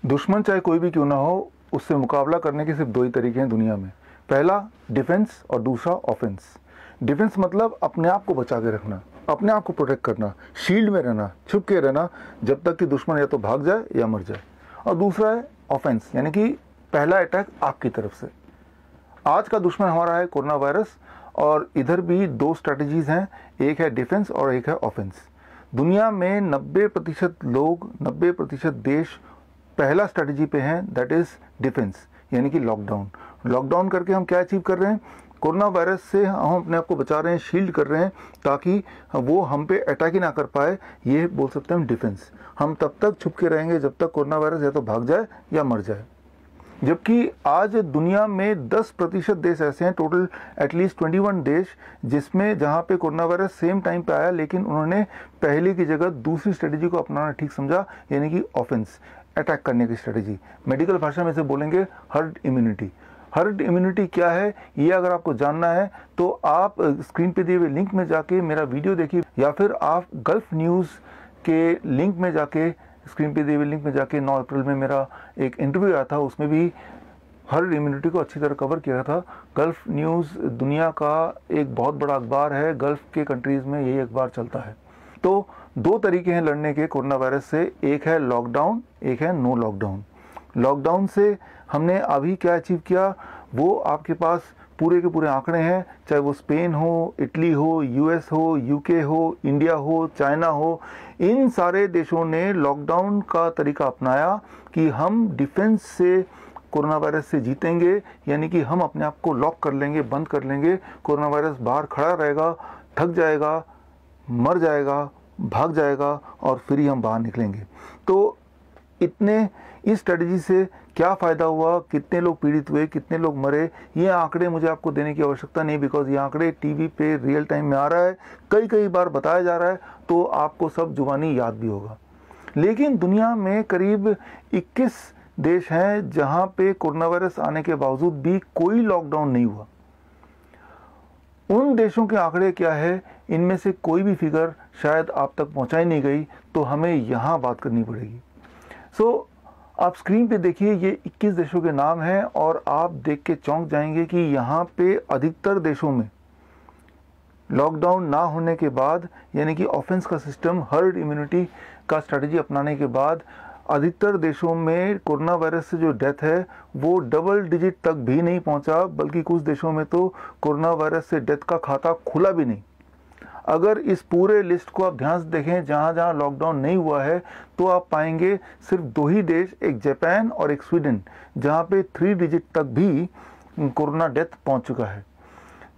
दुश्मन चाहे कोई भी क्यों ना हो, उससे मुकाबला करने के सिर्फ दो ही तरीके हैं दुनिया में। पहला डिफेंस और दूसरा ऑफेंस। डिफेंस मतलब अपने आप को बचा के रखना, अपने आप को प्रोटेक्ट करना, शील्ड में रहना, छुप के रहना जब तक कि दुश्मन या तो भाग जाए या मर जाए। और दूसरा है ऑफेंस, यानी कि पहला अटैक आपकी तरफ से। आज का दुश्मन हमारा है कोरोना वायरस, और इधर भी दो स्ट्रैटेजीज हैं, एक है डिफेंस और एक है ऑफेंस। दुनिया में 90% लोग, 90% देश पहला स्ट्रैटेजी पे हैं, दैट इज डिफेंस, यानी कि लॉकडाउन। लॉकडाउन करके हम क्या अचीव कर रहे हैं? कोरोना वायरस से हम अपने आप को बचा रहे हैं, शील्ड कर रहे हैं, ताकि वो हम पे अटैक ही ना कर पाए। ये बोल सकते हैं हम डिफेंस। हम तब तक छुप के रहेंगे जब तक कोरोना वायरस या तो भाग जाए या मर जाए। जबकि आज दुनिया में 10% देश ऐसे हैं, टोटल एटलीस्ट 21 देश, जिसमें जहां पे कोरोना वायरस सेम टाइम पे आया, लेकिन उन्होंने पहले की जगह दूसरी स्ट्रेटेजी को अपनाना ठीक समझा, यानी कि ऑफेंस, अटैक करने की स्ट्रेटेजी। मेडिकल भाषा में इसे बोलेंगे हर्ड इम्यूनिटी। हर्ड इम्यूनिटी क्या है, ये अगर आपको जानना है तो आप स्क्रीन पे दिए हुए लिंक में जाके मेरा वीडियो देखिए, या फिर आप गल्फ न्यूज़ के लिंक में जाके, स्क्रीन पे दिए हुए लिंक में जाके 9 अप्रैल में मेरा एक इंटरव्यू आया था, उसमें भी हर्ड इम्यूनिटी को अच्छी तरह कवर किया था। गल्फ न्यूज़ दुनिया का एक बहुत बड़ा अखबार है, गल्फ के कंट्रीज़ में यही अखबार चलता है। तो दो तरीके हैं लड़ने के कोरोना वायरस से, एक है लॉकडाउन, एक है नो लॉकडाउन। लॉकडाउन से हमने अभी क्या अचीव किया, वो आपके पास पूरे के पूरे आंकड़े हैं, चाहे वो स्पेन हो, इटली हो, यूएस हो, यूके हो, इंडिया हो, चाइना हो। इन सारे देशों ने लॉकडाउन का तरीका अपनाया कि हम डिफेंस से कोरोना वायरस से जीतेंगे, यानी कि हम अपने आप को लॉक कर लेंगे, बंद कर लेंगे। कोरोना वायरस बाहर खड़ा रहेगा, थक जाएगा, मर जाएगा, भाग जाएगा, और फिर ही हम बाहर निकलेंगे। तो इस स्ट्रेटजी से क्या फ़ायदा हुआ, कितने लोग पीड़ित हुए, कितने लोग मरे, ये आंकड़े मुझे आपको देने की आवश्यकता नहीं, बिकॉज ये आंकड़े टीवी पे रियल टाइम में आ रहा है, कई बार बताया जा रहा है, तो आपको सब जुबानी याद भी होगा। लेकिन दुनिया में करीब 21 देश हैं जहां पे कोरोना वायरस आने के बावजूद भी कोई लॉकडाउन नहीं हुआ। उन देशों के आंकड़े क्या है, इनमें से कोई भी फिगर शायद आप तक पहुंचाई नहीं गई, तो हमें यहाँ बात करनी पड़ेगी। आप स्क्रीन पे देखिए, ये 21 देशों के नाम हैं, और आप देख के चौंक जाएंगे कि यहाँ पे अधिकतर देशों में लॉकडाउन ना होने के बाद, यानी कि ऑफेंस का सिस्टम, हर्ड इम्यूनिटी का स्ट्रेटजी अपनाने के बाद, अधिकतर देशों में कोरोना वायरस से जो डेथ है वो डबल डिजिट तक भी नहीं पहुंचा, बल्कि कुछ देशों में तो कोरोना वायरस से डेथ का खाता खुला भी नहीं। अगर इस पूरे लिस्ट को आप ध्यान से देखें, जहां जहां लॉकडाउन नहीं हुआ है, तो आप पाएंगे सिर्फ दो ही देश, एक जापान और एक स्वीडन, जहां पे 3 डिजिट तक भी कोरोना डेथ पहुंच चुका है।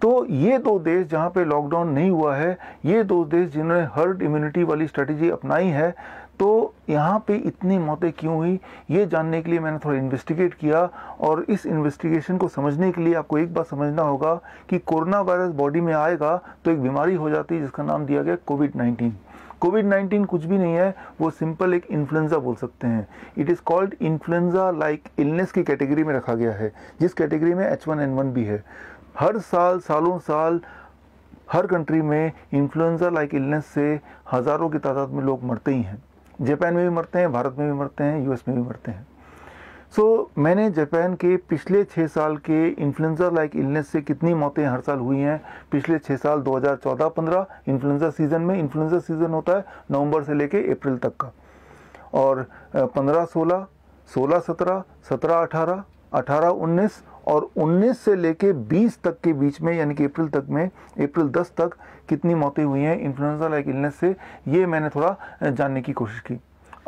तो ये दो देश जहां पे लॉकडाउन नहीं हुआ है, ये दो देश जिन्होंने हर्ड इम्यूनिटी वाली स्ट्रेटेजी अपनाई है, तो यहाँ पे इतनी मौतें क्यों हुई, ये जानने के लिए मैंने थोड़ा इन्वेस्टिगेट किया। और इस इन्वेस्टिगेशन को समझने के लिए आपको एक बात समझना होगा कि कोरोना वायरस बॉडी में आएगा तो एक बीमारी हो जाती है जिसका नाम दिया गया कोविड-19। कोविड-19 कुछ भी नहीं है, वो सिंपल एक इन्फ्लुएंजा बोल सकते हैं। It is called influenza like illness की कैटेगरी में रखा गया है, जिस कैटेगरी में H1N1 भी है। हर साल, सालों साल, हर कंट्री में इन्फ्लुएंजा लाइक इलनेस से हज़ारों की तादाद में लोग मरते ही हैं। जापान में भी मरते हैं, भारत में भी मरते हैं, यूएस में भी मरते हैं। मैंने जापान के पिछले 6 साल के इन्फ्लुएंजा लाइक इलनेस से कितनी मौतें हर साल हुई हैं, पिछले 6 साल 2014-15 इन्फ्लुएंजा सीजन में, इन्फ्लुएंजा सीजन होता है नवंबर से लेके अप्रैल तक का, और 15-16, 16-17, 17-18, 18-19 और 19 से लेके 20 तक के बीच में, यानी कि अप्रैल तक में, अप्रैल 10 तक कितनी मौतें हुई हैं इन्फ्लुएंजा लाइक इलनेस से, ये मैंने थोड़ा जानने की कोशिश की।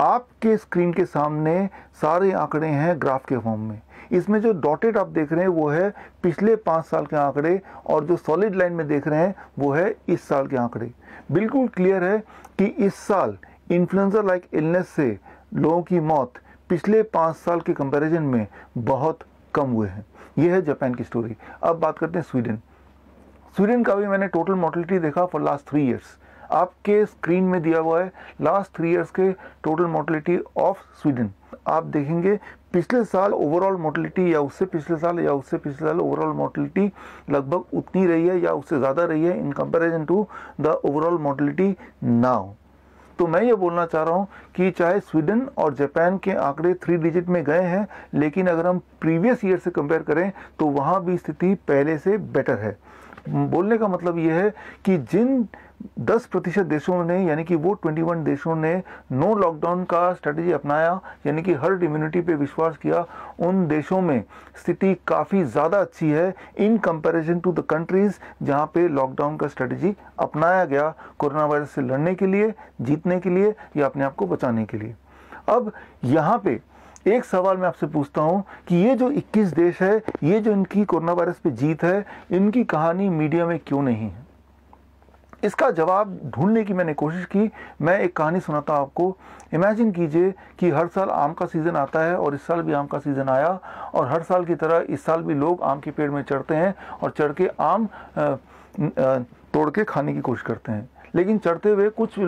आपके स्क्रीन के सामने सारे आंकड़े हैं ग्राफ के फॉर्म में। इसमें जो डॉटेड आप देख रहे हैं वो है पिछले 5 साल के आंकड़े, और जो सॉलिड लाइन में देख रहे हैं वो है इस साल के आंकड़े। बिल्कुल क्लियर है कि इस साल इन्फ्लुएंजा लाइक इलनेस से लोगों की मौत पिछले 5 साल के कंपैरिजन में बहुत कम हुए हैं। यह है जापान की स्टोरी। अब बात करते हैं स्वीडन। स्वीडन का भी मैंने टोटल मोर्टेलिटी देखा फॉर लास्ट 3 ईयर्स। आपके स्क्रीन में दिया हुआ है लास्ट 3 ईयर्स के टोटल मोर्टेलिटी ऑफ स्वीडन। आप देखेंगे पिछले साल ओवरऑल मोर्टेलिटी, या उससे पिछले साल, या उससे पिछले साल ओवरऑल मोर्टेलिटी लगभग उतनी रही है या उससे ज़्यादा रही है in comparison to the overall mortality now. तो मैं ये बोलना चाह रहा हूँ कि चाहे स्वीडन और जापान के आंकड़े 3 डिजिट में गए हैं, लेकिन अगर हम प्रीवियस ईयर से कंपेयर करें तो वहाँ भी स्थिति पहले से बेटर है। बोलने का मतलब ये है कि जिन 10% देशों ने, यानी कि वो 21 देशों ने नो लॉकडाउन का स्ट्रेटजी अपनाया, यानी कि हर्ड इम्यूनिटी पे विश्वास किया, उन देशों में स्थिति काफ़ी ज़्यादा अच्छी है in comparison to the countries जहाँ पे लॉकडाउन का स्ट्रेटजी अपनाया गया कोरोना वायरस से लड़ने के लिए, जीतने के लिए या अपने आप को बचाने के लिए। अब यहाँ पे एक सवाल मैं आपसे पूछता हूँ कि ये जो 21 देश है, ये जो इनकी कोरोना वायरस पे जीत है, इनकी कहानी मीडिया में क्यों नहीं है? इसका जवाब ढूंढने की मैंने कोशिश की। मैं एक कहानी सुनाता हूँ आपको। इमेजिन कीजिए कि हर साल आम का सीज़न आता है और इस साल भी आम का सीज़न आया, और हर साल की तरह इस साल भी लोग आम के पेड़ में चढ़ते हैं और चढ़ के आम तोड़ के खाने की कोशिश करते हैं। लेकिन चढ़ते हुए कुछ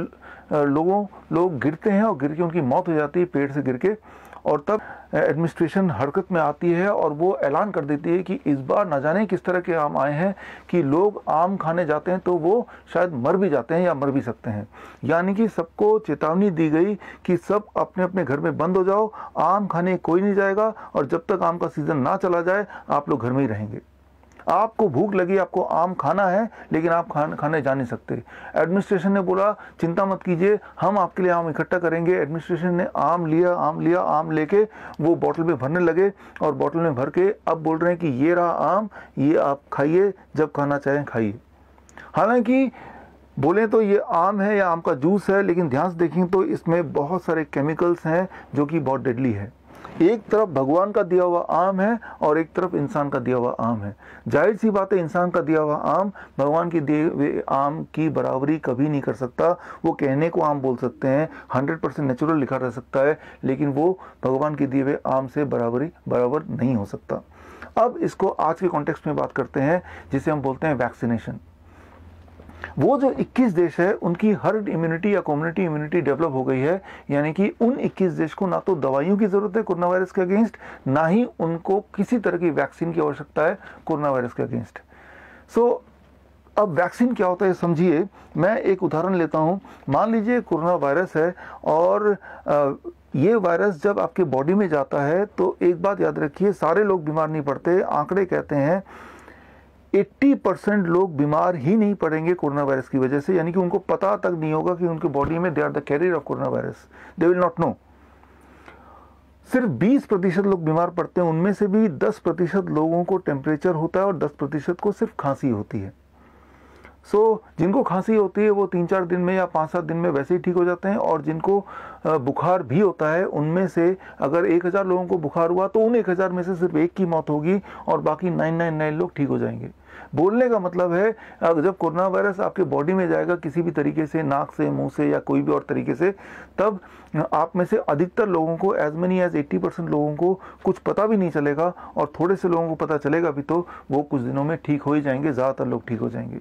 लोग गिरते हैं और गिर के उनकी मौत हो जाती है पेड़ से गिर के, और तब एडमिनिस्ट्रेशन हरकत में आती है और वो ऐलान कर देती है कि इस बार न जाने किस तरह के आम आए हैं कि लोग आम खाने जाते हैं तो वो शायद मर भी जाते हैं या मर भी सकते हैं। यानी कि सबको चेतावनी दी गई कि सब अपने अपने घर में बंद हो जाओ, आम खाने कोई नहीं जाएगा, और जब तक आम का सीज़न ना चला जाए आप लोग घर में ही रहेंगे। आपको भूख लगी, आपको आम खाना है, लेकिन आप खाने जा नहीं सकते। एडमिनिस्ट्रेशन ने बोला चिंता मत कीजिए, हम आपके लिए आम इकट्ठा करेंगे। एडमिनिस्ट्रेशन ने आम लिया, आम लेके वो बॉटल में भरने लगे, और बॉटल में भर के अब बोल रहे हैं कि ये रहा आम, ये आप खाइए, जब खाना चाहें खाइए। हालांकि बोले तो ये आम है या आम का जूस है, लेकिन ध्यान से देखें तो इसमें बहुत सारे केमिकल्स हैं जो कि बहुत डेडली है। एक तरफ भगवान का दिया हुआ आम है और एक तरफ इंसान का दिया हुआ आम है। जाहिर सी बात है, इंसान का दिया हुआ आम भगवान के दिए हुए आम की बराबरी कभी नहीं कर सकता। वो कहने को आम बोल सकते हैं, 100% नेचुरल लिखा रह सकता है, लेकिन वो भगवान के दिए हुए आम से बराबर नहीं हो सकता। अब इसको आज के कॉन्टेक्स्ट में बात करते हैं, जिसे हम बोलते हैं वैक्सीनेशन। वो जो 21 देश है उनकी हर्ड इम्यूनिटी या कम्युनिटी इम्यूनिटी डेवलप हो गई है, यानी कि उन 21 देश को ना तो दवाइयों की जरूरत है कोरोना वायरस के अगेंस्ट, ना ही उनको किसी तरह की वैक्सीन की आवश्यकता है कोरोना वायरस के अगेंस्ट। अब वैक्सीन क्या होता है समझिए। मैं एक उदाहरण लेता हूं। मान लीजिए कोरोना वायरस है, और ये वायरस जब आपके बॉडी में जाता है तो एक बात याद रखिए, सारे लोग बीमार नहीं पड़ते। आंकड़े कहते हैं 80% लोग बीमार ही नहीं पड़ेंगे कोरोना वायरस की वजह से, यानी कि उनको पता तक नहीं होगा कि उनके बॉडी में they are the carrier of corona virus, they will not know. सिर्फ 20% लोग बीमार पड़ते हैं, उनमें से भी 10% लोगों को टेम्परेचर होता है और 10% को सिर्फ खांसी होती है। जिनको खांसी होती है वो 3-4 दिन में या 5-7 दिन में वैसे ही ठीक हो जाते हैं, और जिनको बुखार भी होता है उनमें से अगर 1000 लोगों को बुखार हुआ तो उन 1000 में से सिर्फ एक की मौत होगी और बाकी 999 लोग ठीक हो जाएंगे। बोलने का मतलब है, जब कोरोना वायरस आपके बॉडी में जाएगा किसी भी तरीके से, नाक से, मुंह से या कोई भी और तरीके से, तब आप में से अधिकतर लोगों को, एज मेनी एज 80% लोगों को कुछ पता भी नहीं चलेगा, और थोड़े से लोगों को पता चलेगा भी तो वो कुछ दिनों में ठीक हो ही जाएंगे, ज़्यादातर लोग ठीक हो जाएंगे।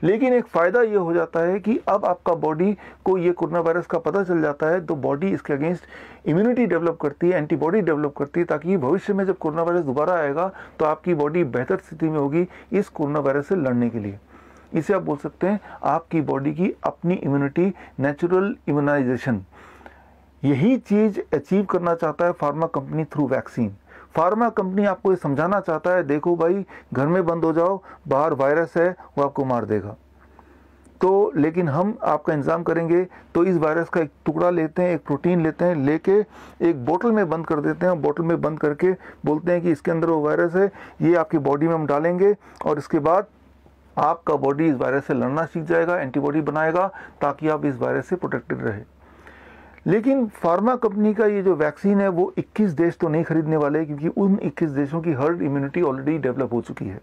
लेकिन एक फ़ायदा ये हो जाता है कि अब आपका बॉडी को ये कोरोना वायरस का पता चल जाता है, तो बॉडी इसके अगेंस्ट इम्यूनिटी डेवलप करती है, एंटीबॉडी डेवलप करती है, ताकि भविष्य में जब कोरोना वायरस दोबारा आएगा तो आपकी बॉडी बेहतर स्थिति में होगी इस कोरोना वायरस से लड़ने के लिए। इसे आप बोल सकते हैं आपकी बॉडी की अपनी इम्यूनिटी, नेचुरल इम्यूनाइजेशन। यही चीज़ अचीव करना चाहता है pharma company through vaccine. Pharma company आपको ये समझाना चाहता है, देखो भाई घर में बंद हो जाओ, बाहर वायरस है वो आपको मार देगा, तो लेकिन हम आपका इंतज़ाम करेंगे। तो इस वायरस का एक टुकड़ा लेते हैं, एक प्रोटीन लेते हैं, लेके एक बोतल में बंद कर देते हैं। बोतल में बंद करके बोलते हैं कि इसके अंदर वो वायरस है, ये आपकी बॉडी में हम डालेंगे, और इसके बाद आपका बॉडी इस वायरस से लड़ना सीख जाएगा, एंटीबॉडी बनाएगा, ताकि आप इस वायरस से प्रोटेक्टेड रहे। लेकिन फार्मा कंपनी का ये जो वैक्सीन है वो 21 देश तो नहीं खरीदने वाले, क्योंकि उन 21 देशों की हर्ड इम्यूनिटी ऑलरेडी डेवलप हो चुकी है,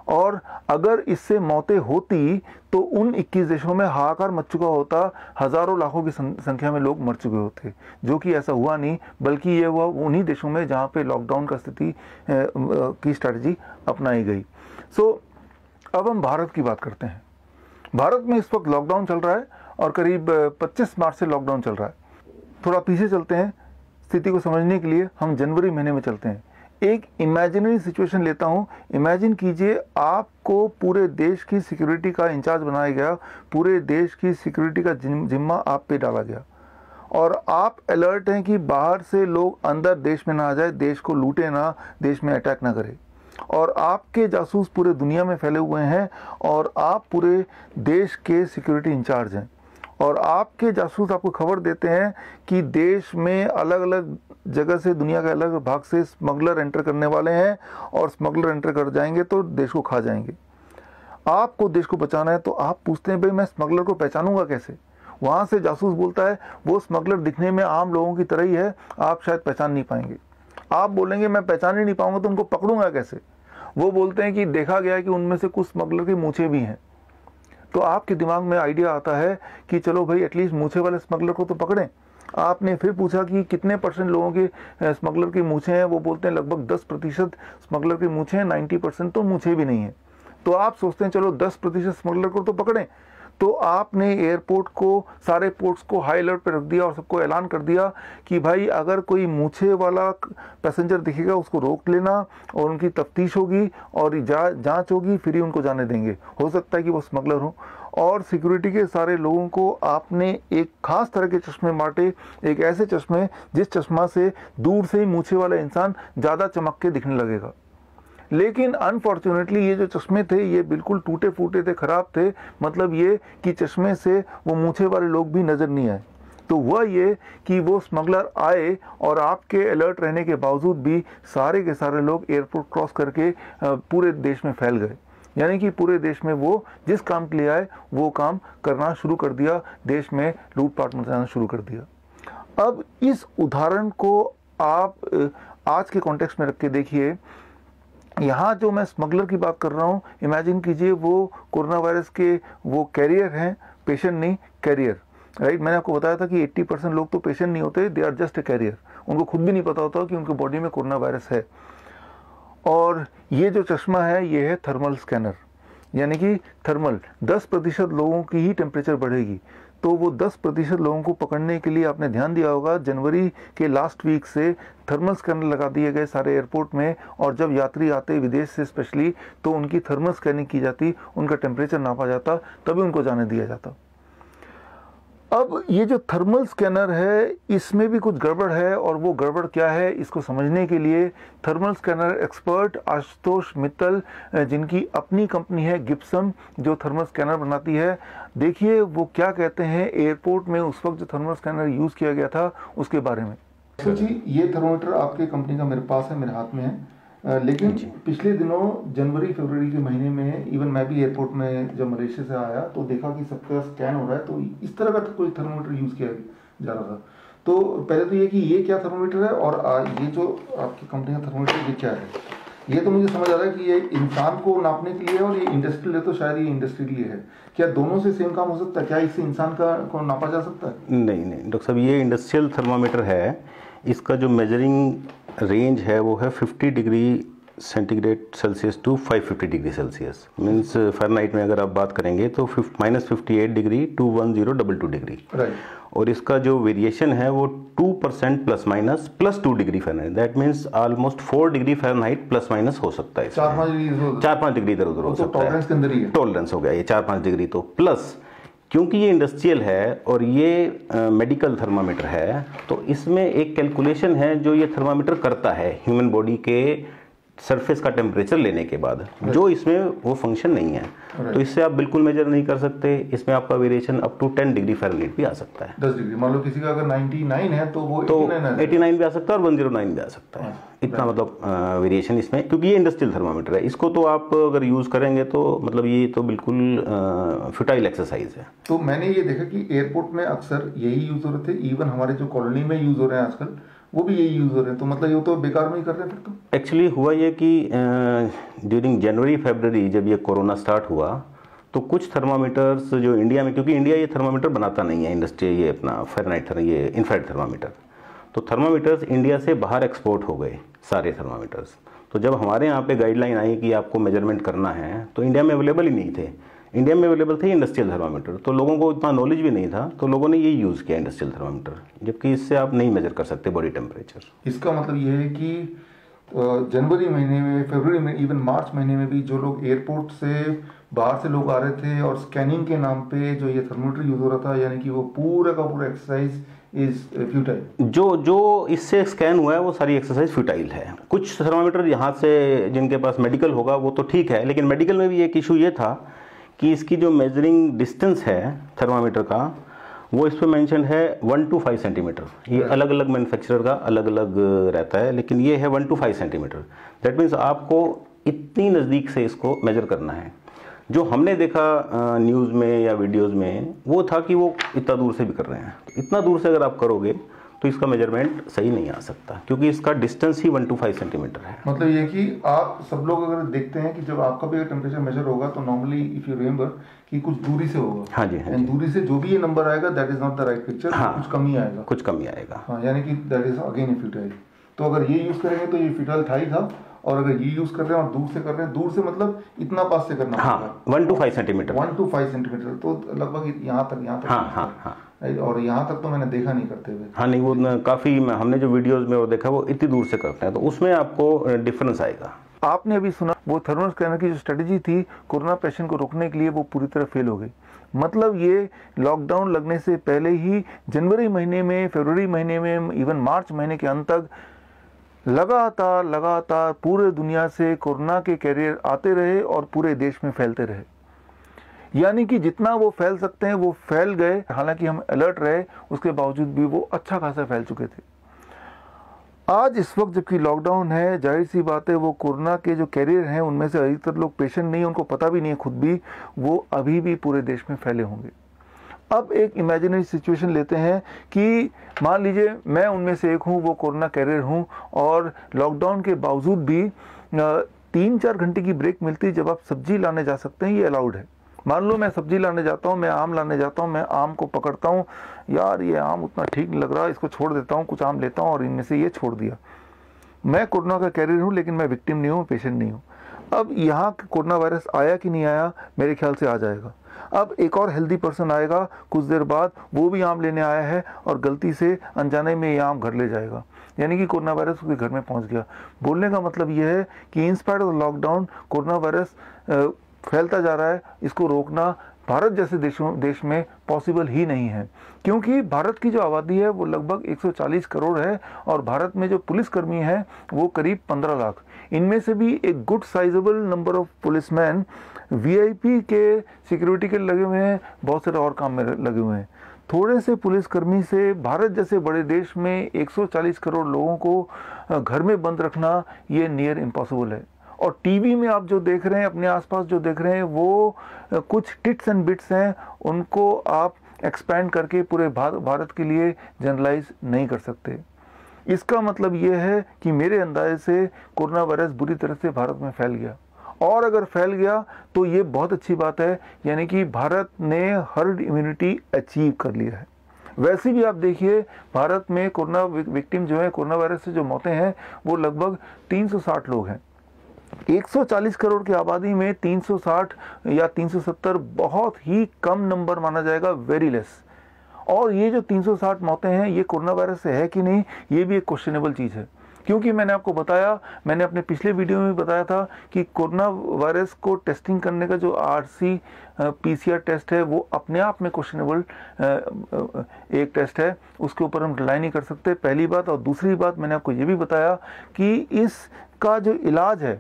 और अगर इससे मौतें होती तो उन 21 देशों में हाहाकार मच चुका होता, हज़ारों लाखों की संख्या में लोग मर चुके होते, जो कि ऐसा हुआ नहीं, बल्कि ये हुआ उन्हीं देशों में जहाँ पे लॉकडाउन का स्थिति की स्ट्रैटेजी अपनाई गई। अब हम भारत की बात करते हैं। भारत में इस वक्त लॉकडाउन चल रहा है और करीब 25 मार्च से लॉकडाउन चल रहा है। थोड़ा पीछे चलते हैं स्थिति को समझने के लिए, हम जनवरी महीने में चलते हैं। एक इमेजिनरी सिचुएशन लेता हूँ। इमेजिन कीजिए आपको पूरे देश की सिक्योरिटी का इंचार्ज बनाया गया, पूरे देश की सिक्योरिटी का जिम्मा आप पे डाला गया और आप अलर्ट हैं कि बाहर से लोग अंदर देश में ना आ जाए, देश को लूटे ना, देश में अटैक ना करे। और आपके जासूस पूरे दुनिया में फैले हुए हैं और आप पूरे देश के सिक्योरिटी इंचार्ज हैं और आपके जासूस आपको खबर देते हैं कि देश में अलग अलग जगह से, दुनिया के अलग भाग से स्मगलर एंटर करने वाले हैं और स्मगलर एंटर कर जाएंगे तो देश को खा जाएंगे। आपको देश को बचाना है तो आप पूछते हैं भाई मैं स्मगलर को पहचानूंगा कैसे? वहाँ से जासूस बोलता है वो स्मगलर दिखने में आम लोगों की तरह ही है, आप शायद पहचान नहीं पाएंगे। आप बोलेंगे मैं पहचान ही नहीं पाऊंगा तो उनको पकड़ूंगा कैसे? वो बोलते हैं कि देखा गया है कि उनमें से कुछ स्मगलर की मूछें भी हैं। तो आपके दिमाग में आइडिया आता है कि चलो भाई एटलीस्ट मूछे वाले स्मगलर को तो पकड़ें। आपने फिर पूछा कि कितने % लोगों के स्मगलर की मूछें हैं? वो बोलते हैं लगभग 10% स्मगलर की मूछें हैं, 90% तो मूछें भी नहीं है। तो आप सोचते हैं चलो 10% स्मगलर को तो पकड़ें। तो आपने एयरपोर्ट को, सारे पोर्ट्स को हाई अलर्ट पर रख दिया और सबको ऐलान कर दिया कि भाई अगर कोई मूछे वाला पैसेंजर दिखेगा उसको रोक लेना और उनकी तफ्तीश होगी और जांच होगी, फिर ही उनको जाने देंगे। हो सकता है कि वो स्मगलर हो। और सिक्योरिटी के सारे लोगों को आपने एक खास तरह के चश्मे बांटे, एक ऐसे चश्मे जिस चश्मा से दूर से ही मूछे वाला इंसान ज़्यादा चमक के दिखने लगेगा। लेकिन अनफॉर्चुनेटली ये जो चश्मे थे ये बिल्कुल टूटे फूटे थे, ख़राब थे। मतलब ये कि चश्मे से वो मूछे वाले लोग भी नज़र नहीं आए। तो वह ये कि वो स्मगलर आए और आपके अलर्ट रहने के बावजूद भी सारे के सारे लोग एयरपोर्ट क्रॉस करके पूरे देश में फैल गए। यानी कि पूरे देश में वो जिस काम के लिए आए वो काम करना शुरू कर दिया, देश में लूटपाट मचाना शुरू कर दिया। अब इस उदाहरण को आप आज के कॉन्टेक्स्ट में रख के देखिए। यहाँ जो मैं स्मगलर की बात कर रहा हूँ, इमेजिन कीजिए वो कोरोना वायरस के वो कैरियर हैं, पेशेंट नहीं, कैरियर, राइट। मैंने आपको बताया था कि 80% लोग तो पेशेंट नहीं होते, they are just a carrier. उनको खुद भी नहीं पता होता कि उनके बॉडी में कोरोना वायरस है। और ये जो चश्मा है ये है थर्मल स्कैनर, यानी कि थर्मल 10% लोगों की ही टेम्परेचर बढ़ेगी। तो वो 10% लोगों को पकड़ने के लिए आपने ध्यान दिया होगा, जनवरी के लास्ट वीक से थर्मल स्कैनर लगा दिए गए सारे एयरपोर्ट में। और जब यात्री आते विदेश से स्पेशली, तो उनकी थर्मल स्कैनिंग की जाती, उनका टेम्परेचर नापा जाता, तभी उनको जाने दिया जाता। अब ये जो थर्मल स्कैनर है इसमें भी कुछ गड़बड़ है, और वो गड़बड़ क्या है इसको समझने के लिए thermal scanner expert Ashutosh Mittal, जिनकी अपनी कंपनी है गिब्सन जो थर्मल स्कैनर बनाती है, देखिए वो क्या कहते हैं एयरपोर्ट में उस वक्त जो थर्मल स्कैनर यूज़ किया गया था उसके बारे में। तो जी ये थर्मोमीटर आपके कंपनी का मेरे पास है, मेरे हाथ में है। लेकिन पिछले दिनों जनवरी फरवरी के महीने में इवन मैं भी एयरपोर्ट में जब मलेशिया से आया तो देखा कि सबका स्कैन हो रहा है, तो इस तरह का कोई थर्मोमीटर यूज़ किया जा रहा था। तो पहले तो ये कि ये क्या थर्मोमीटर है और ये जो आपकी कंपनी का थर्मोमीटर ये क्या है, ये तो मुझे समझ आ रहा है कि ये इंसान को नापने के लिए और ये इंडस्ट्रियल है, तो शायद ये इंडस्ट्री के लिए है। क्या दोनों से सेम काम हो सकता है? क्या इससे इंसान को नापा जा सकता है? नहीं डॉक्टर साहब, ये इंडस्ट्रियल थर्मामीटर है। इसका जो मेजरिंग रेंज है वो है 50 degree centigrade Celsius to 550 degree Celsius. Means Fahrenheit में अगर आप बात करेंगे तो -58 डिग्री टू 1022 डिग्री। और इसका जो वेरिएशन है वो 2% +- 2 degree Fahrenheit. That means almost 4 degree Fahrenheit +- हो सकता है। 4-5 डिग्री इधर उधर हो सकता है, टॉलरेंस हो गया ये 4-5 डिग्री। तो प्लस क्योंकि ये इंडस्ट्रियल है और ये मेडिकल थर्मामीटर है, तो इसमें एक कैलकुलेशन है जो ये थर्मामीटर करता है ह्यूमन बॉडी के सरफेस का टेम्परेचर लेने के बाद, जो इसमें वो फंक्शन नहीं है। तो इससे आप बिल्कुल मेजर नहीं कर सकते। इसमें आपका variation up to 10 degree Fahrenheit भी आ सकता है। 10 डिग्री, मान लो किसी का अगर 99 है तो वो 89 भी आ सकता है और 109 भी आ सकता है। इतना मतलब वेरिएशन इसमें, क्योंकि ये इंडस्ट्रियल थर्मामीटर है। इसको तो आप अगर यूज़ करेंगे तो मतलब ये तो बिल्कुल फ्यूटाइल एक्सरसाइज है। तो मैंने ये देखा कि एयरपोर्ट में अक्सर यही यूज़ हो रहे थे, इवन हमारे जो कॉलोनी में यूज़ हो रहे हैं आजकल वो भी यही यूज़ हो रहे हैं। तो मतलब ये तो बेकार में ही कर रहे हैं फिर तो। एक्चुअली हुआ ये कि ड्यूरिंग जनवरी फरवरी जब ये कोरोना स्टार्ट हुआ तो कुछ थर्मामीटर्स जो इंडिया में, क्योंकि इंडिया ये थर्मामीटर बनाता नहीं है, इंडस्ट्री ये अपना फ़ारेनहाइट ये इंफ्रारेड थर्मामीटर, तो थर्मामीटर्स इंडिया से बाहर एक्सपोर्ट हो गए सारे थर्मामीटर्स। तो जब हमारे यहाँ पे गाइडलाइन आई कि आपको मेजरमेंट करना है, तो इंडिया में अवेलेबल ही नहीं थे। इंडिया में अवेलेबल थे इंडस्ट्रियल थर्मामीटर, तो लोगों को इतना नॉलेज भी नहीं था, तो लोगों ने ये यूज़ किया इंडस्ट्रियल थर्मामीटर, जबकि इससे आप नहीं मेजर कर सकते बॉडी टेम्परेचर। इसका मतलब ये है कि जनवरी महीने में, फरवरी में, इवन मार्च महीने में भी जो लोग एयरपोर्ट से बाहर से लोग आ रहे थे और स्कैनिंग के नाम पे जो ये थर्मोमीटर यूज हो रहा था, यानी कि वो पूरा का पूरा एक्सरसाइज इज फ्यूटाइल। जो इससे स्कैन हुआ है वो सारी एक्सरसाइज फ्यूटाइल है। कुछ थर्मामीटर यहाँ से जिनके पास मेडिकल होगा वो तो ठीक है, लेकिन मेडिकल में भी एक इशू ये था कि इसकी जो मेजरिंग डिस्टेंस है थर्मामीटर का वो इस पर मेंशन है 1 to 5 सेंटीमीटर। ये अलग अलग मैन्युफैक्चरर का अलग अलग रहता है, लेकिन ये है 1 to 5 सेंटीमीटर। दैट मीन्स आपको इतनी नज़दीक से इसको मेजर करना है। जो हमने देखा न्यूज़ में या वीडियोस में वो था कि वो इतना दूर से भी कर रहे हैं। तो इतना दूर से अगर आप करोगे तो इसका मेजरमेंट सही नहीं आ सकता, क्योंकि इसका डिस्टेंस ही 1 to 5 सेंटीमीटर है। मतलब ये कि आप सब लोग अगर देखते हैं कि जब आपका भी टेम्परेचर मेजर होगा तो नॉर्मली इफ यू रिमेंबर कि कुछ दूरी से होगा। हाँ जी, हाँ जी। दूरी से जो भी ये नंबर आएगा that is not the right picture. हाँ, कुछ कम ही आएगा, कुछ कम ही आएगा। हाँ, यानी कि दैट इज अगेन फ्यूटाइल। तो अगर ये यूज करेंगे तो ये फ्यूटाइल था ही था, और अगर ये यूज कर रहे हैं और दूर से कर रहे हैं, दूर से मतलब इतना पास से करना हाँ, 1 to 5 सेंटीमीटर। 1 to 5 सेंटीमीटर, तो लगभग यहाँ तक हाँ हाँ हाँ। और यहाँ तक तो मैंने देखा नहीं करते हुए। हाँ नहीं, वो काफ़ी हमने जो वीडियोस में वो देखा वो इतनी दूर से करते हैं, तो उसमें आपको डिफरेंस आएगा। आपने अभी सुना वो थर्मल स्कैनर की जो स्ट्रेटेजी थी कोरोना पेशेंट को रोकने के लिए, वो पूरी तरह फेल हो गई। मतलब ये लॉकडाउन लगने से पहले ही जनवरी महीने में, फरवरी महीने में, इवन मार्च महीने के अंत तक लगातार पूरे दुनिया से कोरोना के कैरियर आते रहे और पूरे देश में फैलते रहे। यानी कि जितना वो फैल सकते हैं वो फैल गए। हालांकि हम अलर्ट रहे, उसके बावजूद भी वो अच्छा खासा फैल चुके थे। आज इस वक्त जबकि लॉकडाउन है, जाहिर सी बात है वो कोरोना के जो कैरियर हैं उनमें से अधिकतर लोग पेशेंट नहीं, उनको पता भी नहीं है खुद भी, वो अभी भी पूरे देश में फैले होंगे। अब एक इमेजिनरी सिचुएशन लेते हैं कि मान लीजिए मैं उनमें से एक हूँ, वो कोरोना कैरियर हूँ, और लॉकडाउन के बावजूद भी 3-4 घंटे की ब्रेक मिलती है जब आप सब्जी लाने जा सकते हैं, ये अलाउड है। मान लो मैं सब्जी लाने जाता हूँ, मैं आम लाने जाता हूँ, मैं आम को पकड़ता हूँ, यार ये आम उतना ठीक नहीं लग रहा, इसको छोड़ देता हूँ, कुछ आम लेता हूँ और इनमें से ये छोड़ दिया। मैं कोरोना का कैरियर हूँ, लेकिन मैं विक्टिम नहीं हूँ, पेशेंट नहीं हूँ। अब यहाँ कोरोना वायरस आया कि नहीं आया, मेरे ख्याल से आ जाएगा। अब एक और हेल्दी पर्सन आएगा कुछ देर बाद, वो भी आम लेने आया है और गलती से अनजाने में ये आम घर ले जाएगा, यानी कि कोरोना वायरस उसके घर में पहुंच गया। बोलने का मतलब ये है कि in spite of lockdown corona virus फैलता जा रहा है। इसको रोकना भारत जैसे देश में पॉसिबल ही नहीं है, क्योंकि भारत की जो आबादी है वो लगभग 140 करोड़ है और भारत में जो पुलिसकर्मी हैं वो करीब 15 लाख। इनमें से भी एक good sizable number of policeman VIP के सिक्योरिटी के लगे हुए हैं, बहुत सारे और काम में लगे हुए हैं। थोड़े से पुलिसकर्मी से भारत जैसे बड़े देश में 140 करोड़ लोगों को घर में बंद रखना ये नियर इम्पॉसिबल है। और टीवी में आप जो देख रहे हैं, अपने आसपास जो देख रहे हैं, वो कुछ टिट्स एंड बिट्स हैं, उनको आप एक्सपैंड करके पूरे भारत के लिए जनरलाइज नहीं कर सकते। इसका मतलब ये है कि मेरे अंदाजे से कोरोना वायरस बुरी तरह से भारत में फैल गया, और अगर फैल गया तो ये बहुत अच्छी बात है, यानी कि भारत ने हर्ड इम्यूनिटी अचीव कर लिया है। वैसे भी आप देखिए भारत में कोरोना विक्टिम जो है, कोरोना वायरस से जो मौतें हैं वो लगभग 360 लोग हैं। 140 करोड़ की आबादी में 360 या 370 बहुत ही कम नंबर माना जाएगा, वेरी लेस। और ये जो 360 मौतें हैं ये कोरोना वायरस से है कि नहीं, ये भी एक क्वेश्चनेबल चीज़ है, क्योंकि मैंने आपको बताया, मैंने अपने पिछले वीडियो में बताया था कि कोरोना वायरस को टेस्टिंग करने का जो RC PCR टेस्ट है वो अपने आप में क्वेश्चनेबल एक टेस्ट है, उसके ऊपर हम रिलाई नहीं कर सकते, पहली बात। और दूसरी बात मैंने आपको ये भी बताया कि इसका जो इलाज है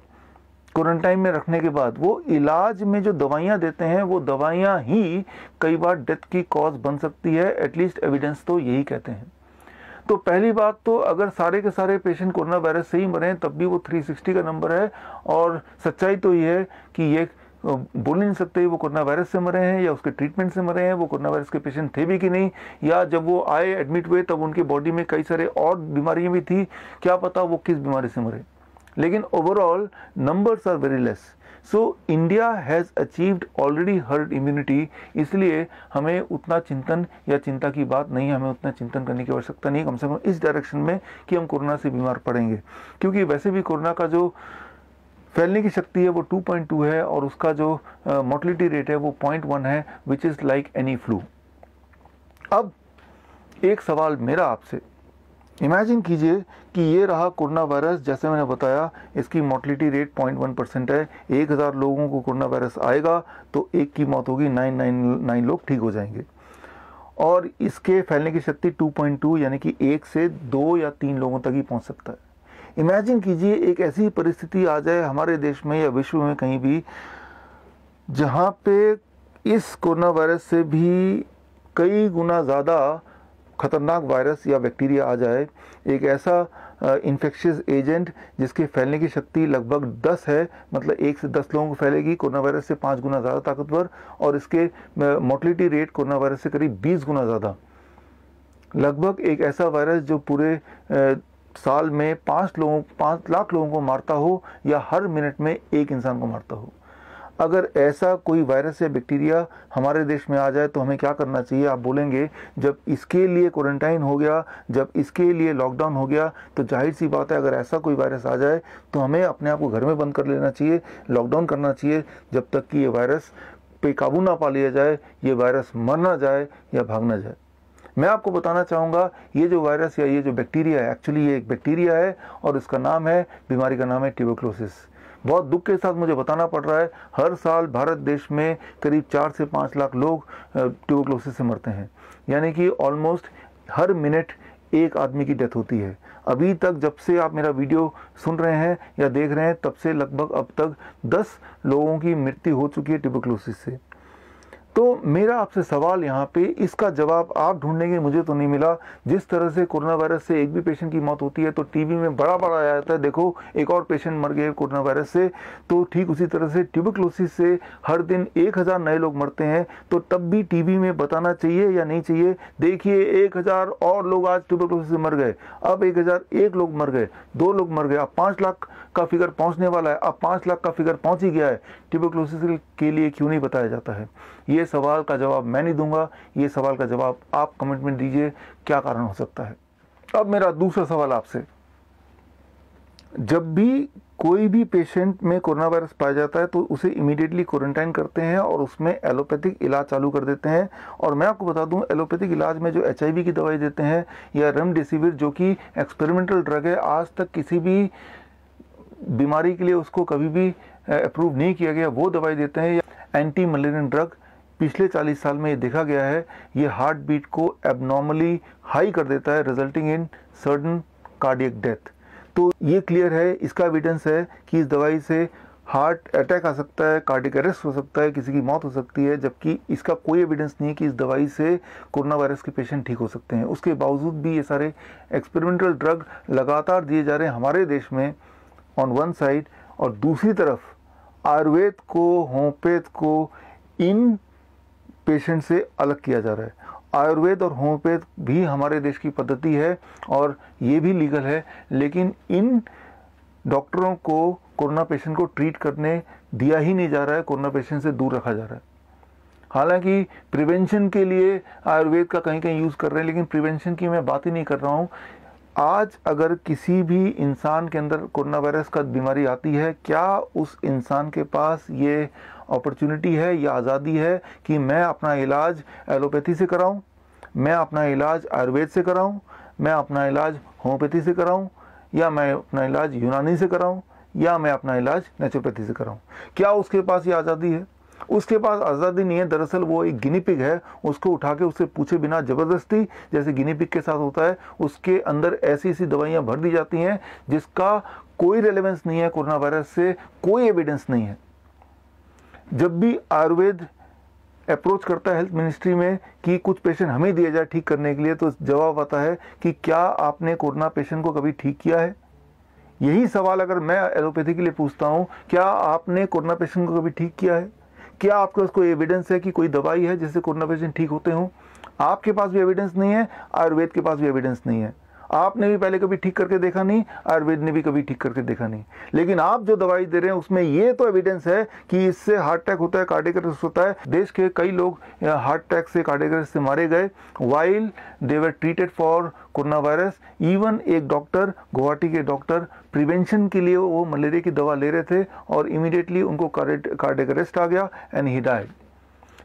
क्वारंटाइन में रखने के बाद, वो इलाज में जो दवाइयाँ देते हैं वो दवाइयाँ ही कई बार डेथ की कॉज बन सकती है, एटलीस्ट एविडेंस तो यही कहते हैं। तो पहली बात तो अगर सारे के सारे पेशेंट कोरोना वायरस से ही मरे हैं तब भी वो 360 का नंबर है, और सच्चाई तो ये है कि ये बोल नहीं सकते वो कोरोना वायरस से मरे हैं या उसके ट्रीटमेंट से मरे हैं, वो कोरोना वायरस के पेशेंट थे भी कि नहीं, या जब वो आए एडमिट हुए तब उनके बॉडी में कई सारे और बीमारियां भी थी, क्या पता वो किस बीमारी से मरे। लेकिन overall numbers are very less. So India has achieved already herd immunity, इसलिए हमें उतना चिंतन या चिंता की बात नहीं है, हमें उतना चिंतन करने की आवश्यकता नहीं, कम से कम इस डायरेक्शन में कि हम कोरोना से बीमार पड़ेंगे, क्योंकि वैसे भी कोरोना का जो फैलने की शक्ति है वो 2.2 है और उसका जो मोर्टलिटी रेट है वो 0.1 है, which is like any flu. अब एक सवाल मेरा आपसे इमेजिन कीजिए कि ये रहा कोरोना वायरस। जैसे मैंने बताया, इसकी मोर्टलिटी रेट 0.1% है। 1000 लोगों को कोरोना वायरस आएगा तो एक की मौत होगी, 999 लोग ठीक हो जाएंगे। और इसके फैलने की शक्ति 2.2 यानी कि 1 से 2 या 3 लोगों तक ही पहुंच सकता है। इमेजिन कीजिए एक ऐसी परिस्थिति आ जाए हमारे देश में या विश्व में कहीं भी, जहां पे इस कोरोना वायरस से भी कई गुना ज़्यादा खतरनाक वायरस या बैक्टीरिया आ जाए। एक ऐसा इन्फेक्शियस एजेंट जिसके फैलने की शक्ति लगभग 10 है, मतलब 1 से 10 लोगों को फैलेगी, कोरोना वायरस से 5 गुना ज़्यादा ताकतवर, और इसके मोर्टलिटी रेट कोरोना वायरस से करीब 20 गुना ज़्यादा। लगभग एक ऐसा वायरस जो पूरे साल में 5 लाख लोगों को मारता हो या हर मिनट में एक इंसान को मारता हो। अगर ऐसा कोई वायरस या बैक्टीरिया हमारे देश में आ जाए तो हमें क्या करना चाहिए? आप बोलेंगे, जब इसके लिए क्वारंटाइन हो गया, जब इसके लिए लॉकडाउन हो गया, तो जाहिर सी बात है अगर ऐसा कोई वायरस आ जाए तो हमें अपने आप को घर में बंद कर लेना चाहिए, लॉकडाउन करना चाहिए, जब तक कि ये वायरस पे काबू ना पा लिया जाए, ये वायरस मर ना जाए या भाग ना जाए। मैं आपको बताना चाहूँगा, ये जो वायरस या ये जो बैक्टीरिया है, एक्चुअली ये एक बैक्टीरिया है और इसका नाम है, बीमारी का नाम है ट्यूबरक्लोसिस। बहुत दुख के साथ मुझे बताना पड़ रहा है, हर साल भारत देश में करीब 4 से 5 लाख लोग ट्यूबरक्लोसिस से मरते हैं, यानी कि ऑलमोस्ट हर मिनट एक आदमी की डेथ होती है। अभी तक जब से आप मेरा वीडियो सुन रहे हैं या देख रहे हैं, तब से लगभग अब तक 10 लोगों की मृत्यु हो चुकी है ट्यूबरक्लोसिस से। तो मेरा आपसे सवाल यहाँ पे, इसका जवाब आप ढूंढेंगे, मुझे तो नहीं मिला। जिस तरह से कोरोना वायरस से एक भी पेशेंट की मौत होती है तो टीवी में बड़ा बड़ा आया जाता है, देखो एक और पेशेंट मर गए कोरोना वायरस से, तो ठीक उसी तरह से ट्यूबरक्लोसिस से हर दिन 1000 नए लोग मरते हैं, तो तब भी टीवी में बताना चाहिए या नहीं चाहिए? देखिए 1000 और लोग आज ट्यूबरक्लोसिस से मर गए, अब 1001 लोग मर गए, 2 लोग मर गए, अब 5 लाख का फिगर पहुंचने वाला है, अब 5 लाख का फिगर पहुंच ही गया है। ट्यूबरक्लोसिस के लिए क्यों नहीं बताया जाता है? ये सवाल का जवाब मैं नहीं दूंगा, ये सवाल का जवाब आप कमेंट में दीजिए, क्या कारण हो सकता है। अब मेरा दूसरा सवाल आपसे, जब भी कोई भी पेशेंट में कोरोना वायरस पाया जाता है तो उसे इमीडिएटली क्वारंटाइन करते हैं और उसमें एलोपैथिक इलाज चालू कर देते हैं। और मैं आपको बता दूं, एलोपैथिक इलाज में जो HIV की दवाई देते हैं या रेमडेसिविर, जो कि एक्सपेरिमेंटल ड्रग है, आज तक किसी भी बीमारी के लिए उसको कभी भी अप्रूव नहीं किया गया, वो दवाई देते हैं। या एंटी मलेरियन ड्रग, पिछले 40 साल में ये देखा गया है, ये हार्ट बीट को एबनॉर्मली हाई कर देता है, resulting in sudden cardiac death. तो ये क्लियर है, इसका एविडेंस है कि इस दवाई से हार्ट अटैक आ सकता है, कार्डियक अरेस्ट हो सकता है, किसी की मौत हो सकती है, जबकि इसका कोई एविडेंस नहीं है कि इस दवाई से कोरोना वायरस के पेशेंट ठीक हो सकते हैं। उसके बावजूद भी ये सारे एक्सपेरिमेंटल ड्रग लगातार दिए जा रहे हैं हमारे देश में ऑन वन साइड, और दूसरी तरफ आयुर्वेद को, होम्योपैथ को इन पेशेंट से अलग किया जा रहा है। आयुर्वेद और होम्योपैथ भी हमारे देश की पद्धति है और ये भी लीगल है, लेकिन इन डॉक्टरों को कोरोना पेशेंट को ट्रीट करने दिया ही नहीं जा रहा है, कोरोना पेशेंट से दूर रखा जा रहा है। हालांकि प्रिवेंशन के लिए आयुर्वेद का कहीं कहीं यूज़ कर रहे हैं, लेकिन प्रिवेंशन की मैं बात ही नहीं कर रहा हूँ। आज अगर किसी भी इंसान के अंदर कोरोना वायरस का बीमारी आती है, क्या उस इंसान के पास ये अपॉर्चुनिटी है या आज़ादी है कि मैं अपना इलाज एलोपैथी से कराऊं, मैं अपना इलाज आयुर्वेद से कराऊं, मैं अपना इलाज होम्योपैथी से कराऊं, या मैं अपना इलाज यूनानी से कराऊं, या मैं अपना इलाज नेचुरोपैथी से कराऊं? क्या उसके पास ये आज़ादी है? उसके पास आज़ादी नहीं है। दरअसल वो एक गिनी पिग है, उसको उठा के उससे पूछे बिना ज़बरदस्ती, जैसे गिनी पिग के साथ होता है, उसके अंदर ऐसी ऐसी दवाइयाँ भर दी जाती हैं जिसका कोई रेलेवेंस नहीं है, कोरोना वायरस से कोई एविडेंस नहीं है। जब भी आयुर्वेद अप्रोच करता है हेल्थ मिनिस्ट्री में कि कुछ पेशेंट हमें दिया जाए ठीक करने के लिए, तो जवाब आता है कि क्या आपने कोरोना पेशेंट को कभी ठीक किया है? यही सवाल अगर मैं एलोपैथी के लिए पूछता हूँ, क्या आपने कोरोना पेशेंट को कभी ठीक किया है? क्या आपके पास कोई एविडेंस है कि कोई दवाई है जिससे कोरोना पेशेंट ठीक होते हों? आपके पास भी एविडेंस नहीं है, आयुर्वेद के पास भी एविडेंस नहीं है। आपने भी पहले कभी ठीक करके देखा नहीं, आयुर्वेद ने भी कभी ठीक करके देखा नहीं। लेकिन आप जो दवाई दे रहे हैं उसमें ये तो एविडेंस है कि इससे हार्ट अटैक होता है, कार्डियक अरेस्ट होता है। देश के कई लोग हार्ट अटैक से, कार्डियक अरेस्ट से मारे गए while they were treated for corona virus. Even एक डॉक्टर, गुवाहाटी के डॉक्टर, प्रिवेंशन के लिए वो मलेरिया की दवा ले रहे थे और इमीडिएटली उनको कार्डियक अरेस्ट आ गया एंड ही डाइड।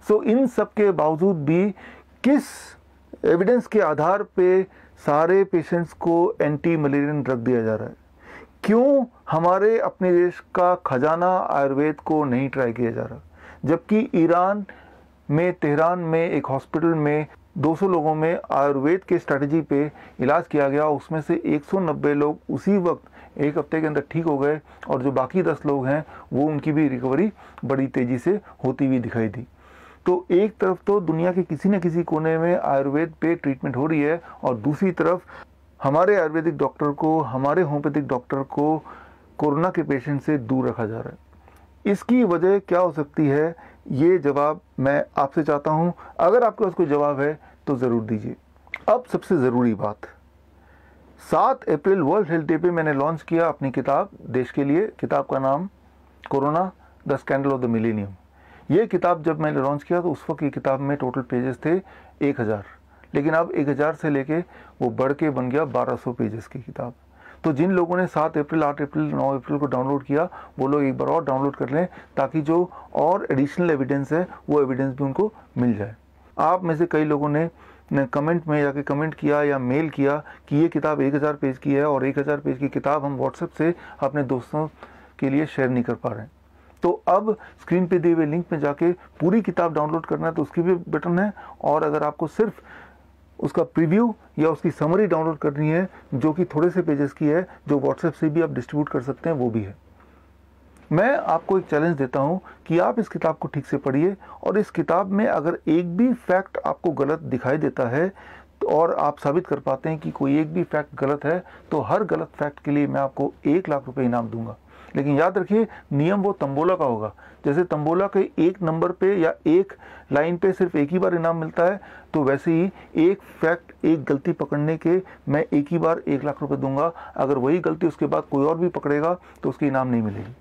सो इन सब के बावजूद भी किस एविडेंस के आधार पे सारे पेशेंट्स को एंटी मलेरियन ड्रग दिया जा रहा है? क्यों हमारे अपने देश का खजाना आयुर्वेद को नहीं ट्राई किया जा रहा? जबकि ईरान में तेहरान में एक हॉस्पिटल में 200 लोगों में आयुर्वेद के स्ट्रैटेजी पे इलाज किया गया, उसमें से 190 लोग उसी वक्त एक हफ्ते के अंदर ठीक हो गए, और जो बाकी 10 लोग हैं वो उनकी भी रिकवरी बड़ी तेज़ी से होती हुई दिखाई दी। तो एक तरफ तो दुनिया के किसी न किसी कोने में आयुर्वेद पे ट्रीटमेंट हो रही है, और दूसरी तरफ हमारे आयुर्वेदिक डॉक्टर को, हमारे होम्योपैथिक डॉक्टर को कोरोना के पेशेंट से दूर रखा जा रहा है। इसकी वजह क्या हो सकती है, ये जवाब मैं आपसे चाहता हूँ। अगर आपके पास कोई जवाब है तो ज़रूर दीजिए। अब सबसे ज़रूरी बात, 7 अप्रैल वर्ल्ड हेल्थ डे पे मैंने लॉन्च किया अपनी किताब देश के लिए। किताब का नाम corona the scandal of the millennium. ये किताब जब मैंने लॉन्च किया तो उस वक्त ये किताब में टोटल पेजेस थे 1000, लेकिन अब 1000 से लेके वो बढ़ के बन गया 1200 पेजेस की किताब। तो जिन लोगों ने 7 अप्रैल, 8 अप्रैल, 9 अप्रैल को डाउनलोड किया, वो लोग एक बार और डाउनलोड कर लें, ताकि जो और एडिशनल एविडेंस है वो एविडेंस भी उनको मिल जाए। आप में से कई लोगों ने कमेंट में जाके कमेंट किया या मेल किया कि ये किताब 1000 पेज की है, और 1000 पेज की किताब हम व्हाट्सएप से अपने दोस्तों के लिए शेयर नहीं कर पा रहे हैं। तो अब स्क्रीन पे दिए हुए लिंक में जाके पूरी किताब डाउनलोड करना है तो उसकी भी बटन है, और अगर आपको सिर्फ उसका प्रीव्यू या उसकी समरी डाउनलोड करनी है जो कि थोड़े से पेजेस की है, जो व्हाट्सएप से भी आप डिस्ट्रीब्यूट कर सकते हैं, वो भी है। मैं आपको एक चैलेंज देता हूं कि आप इस किताब को ठीक से पढ़िए, और इस किताब में अगर एक भी फैक्ट आपको गलत दिखाई देता है और आप साबित कर पाते हैं कि कोई एक भी फैक्ट गलत है, तो हर गलत फैक्ट के लिए मैं आपको 1 लाख रुपए इनाम दूंगा। लेकिन याद रखिए, नियम वो तंबोला का होगा। जैसे तंबोला के एक नंबर पे या एक लाइन पे सिर्फ एक ही बार इनाम मिलता है, तो वैसे ही एक फैक्ट, एक गलती पकड़ने के मैं एक ही बार 1 लाख रुपए दूंगा। अगर वही गलती उसके बाद कोई और भी पकड़ेगा तो उसकी इनाम नहीं मिलेगी।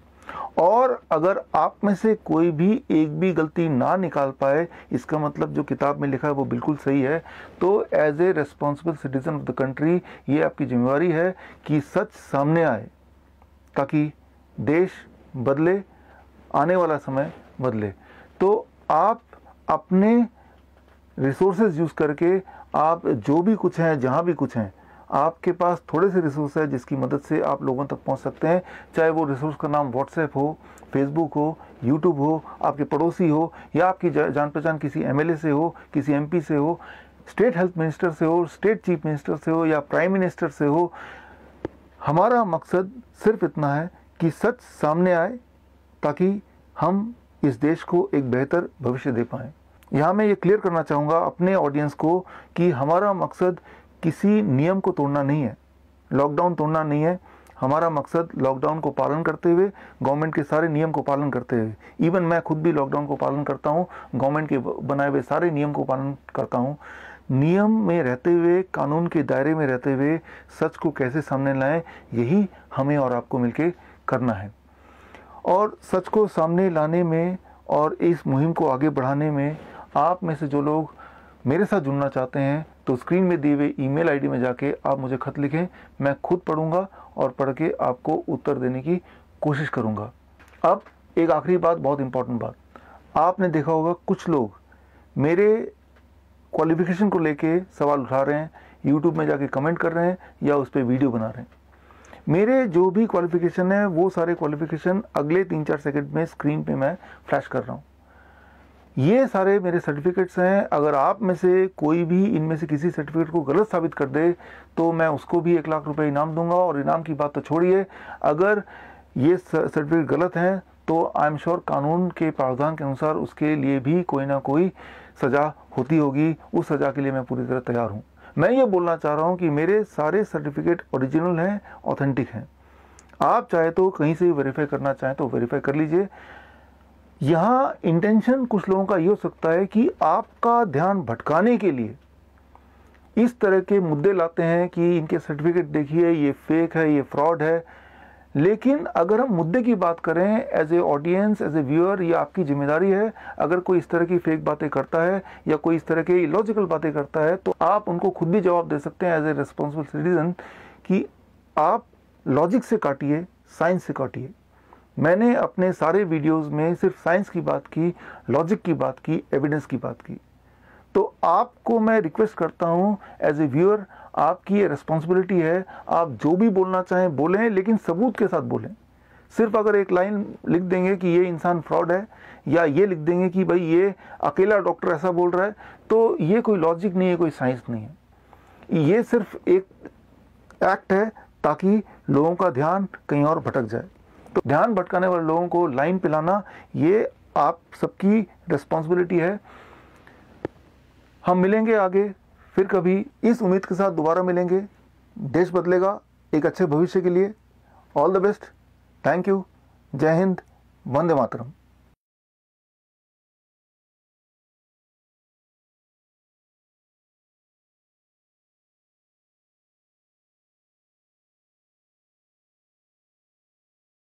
और अगर आप में से कोई भी एक भी गलती ना निकाल पाए, इसका मतलब जो किताब में लिखा है वो बिल्कुल सही है, तो as a responsible citizen of the country ये आपकी जिम्मेवारी है कि सच सामने आए, ताकि देश बदले, आने वाला समय बदले। तो आप अपने रिसोर्सेज यूज़ करके, आप जो भी कुछ हैं, जहाँ भी कुछ हैं, आपके पास थोड़े से रिसोर्स है जिसकी मदद से आप लोगों तक पहुंच सकते हैं। चाहे वो रिसोर्स का नाम व्हाट्सएप हो, फेसबुक हो, यूट्यूब हो, आपके पड़ोसी हो, या आपकी जान पहचान किसी एमएलए से हो, किसी एमपी से हो, स्टेट हेल्थ मिनिस्टर से हो, स्टेट चीफ मिनिस्टर से हो, या प्राइम मिनिस्टर से हो। हमारा मकसद सिर्फ इतना है कि सच सामने आए, ताकि हम इस देश को एक बेहतर भविष्य दे पाएँ। यहाँ मैं ये क्लियर करना चाहूँगा अपने ऑडियंस को कि हमारा मकसद किसी नियम को तोड़ना नहीं है, लॉकडाउन तोड़ना नहीं है। हमारा मकसद लॉकडाउन को पालन करते हुए, गवर्नमेंट के सारे नियम को पालन करते हुए, इवन मैं खुद भी लॉकडाउन को पालन करता हूँ, गवर्नमेंट के बनाए हुए सारे नियम को पालन करता हूँ। नियम में रहते हुए, कानून के दायरे में रहते हुए सच को कैसे सामने लाएं, यही हमें और आपको मिलके करना है। और सच को सामने लाने में और इस मुहिम को आगे बढ़ाने में आप में से जो लोग मेरे साथ जुड़ना चाहते हैं, तो स्क्रीन में दिए हुए ईमेल आईडी में जाके आप मुझे खत लिखें। मैं खुद पढ़ूंगा और पढ़ के आपको उत्तर देने की कोशिश करूंगा। अब एक आखिरी बात, बहुत इंपॉर्टेंट बात, आपने देखा होगा कुछ लोग मेरे क्वालिफिकेशन को लेके सवाल उठा रहे हैं, यूट्यूब में जाके कमेंट कर रहे हैं या उस पर वीडियो बना रहे हैं। मेरे जो भी क्वालिफिकेशन है वो सारे क्वालिफिकेशन अगले 3-4 सेकंड में स्क्रीन पे मैं फ्लैश कर रहा हूँ। ये सारे मेरे सर्टिफिकेट्स हैं। अगर आप में से कोई भी इनमें से किसी सर्टिफिकेट को गलत साबित कर दे तो मैं उसको भी 1 लाख रुपए इनाम दूंगा। और इनाम की बात तो छोड़िए, अगर ये सर्टिफिकेट गलत हैं तो आई एम श्योर कानून के प्रावधान के अनुसार उसके लिए भी कोई ना कोई सज़ा होती होगी। उस सज़ा के लिए मैं पूरी तरह तैयार हूँ। मैं ये बोलना चाह रहा हूँ कि मेरे सारे सर्टिफिकेट ओरिजिनल हैं, ऑथेंटिक हैं। आप चाहे तो कहीं से भी वेरीफाई करना चाहें तो वेरीफाई कर लीजिए। यहाँ इंटेंशन कुछ लोगों का ये हो सकता है कि आपका ध्यान भटकाने के लिए इस तरह के मुद्दे लाते हैं कि इनके सर्टिफिकेट देखिए, ये फेक है, ये फ्रॉड है। लेकिन अगर हम मुद्दे की बात करें, as a audience, as a viewer, ये आपकी जिम्मेदारी है। अगर कोई इस तरह की फेक बातें करता है या कोई इस तरह के इलॉजिकल बातें करता है तो आप उनको खुद भी जवाब दे सकते हैं एज ए रिस्पॉन्सिबल सिटीजन कि आप लॉजिक से काटिए, साइंस से काटिए। मैंने अपने सारे वीडियोस में सिर्फ साइंस की बात की, लॉजिक की बात की, एविडेंस की बात की। तो आपको मैं रिक्वेस्ट करता हूं एज ए व्यूअर, आपकी ये रिस्पॉन्सिबिलिटी है, आप जो भी बोलना चाहें बोलें, लेकिन सबूत के साथ बोलें। सिर्फ अगर एक लाइन लिख देंगे कि ये इंसान फ्रॉड है, या ये लिख देंगे कि भाई ये अकेला डॉक्टर ऐसा बोल रहा है, तो ये कोई लॉजिक नहीं है, कोई साइंस नहीं है। ये सिर्फ एक एक्ट है ताकि लोगों का ध्यान कहीं और भटक जाए। तो ध्यान भटकाने वाले लोगों को लाइन पे लाना, ये आप सबकी रिस्पॉन्सिबिलिटी है। हम मिलेंगे आगे फिर कभी, इस उम्मीद के साथ दोबारा मिलेंगे। देश बदलेगा एक अच्छे भविष्य के लिए। All the best. Thank you. जय हिंद। वंदे मातरम।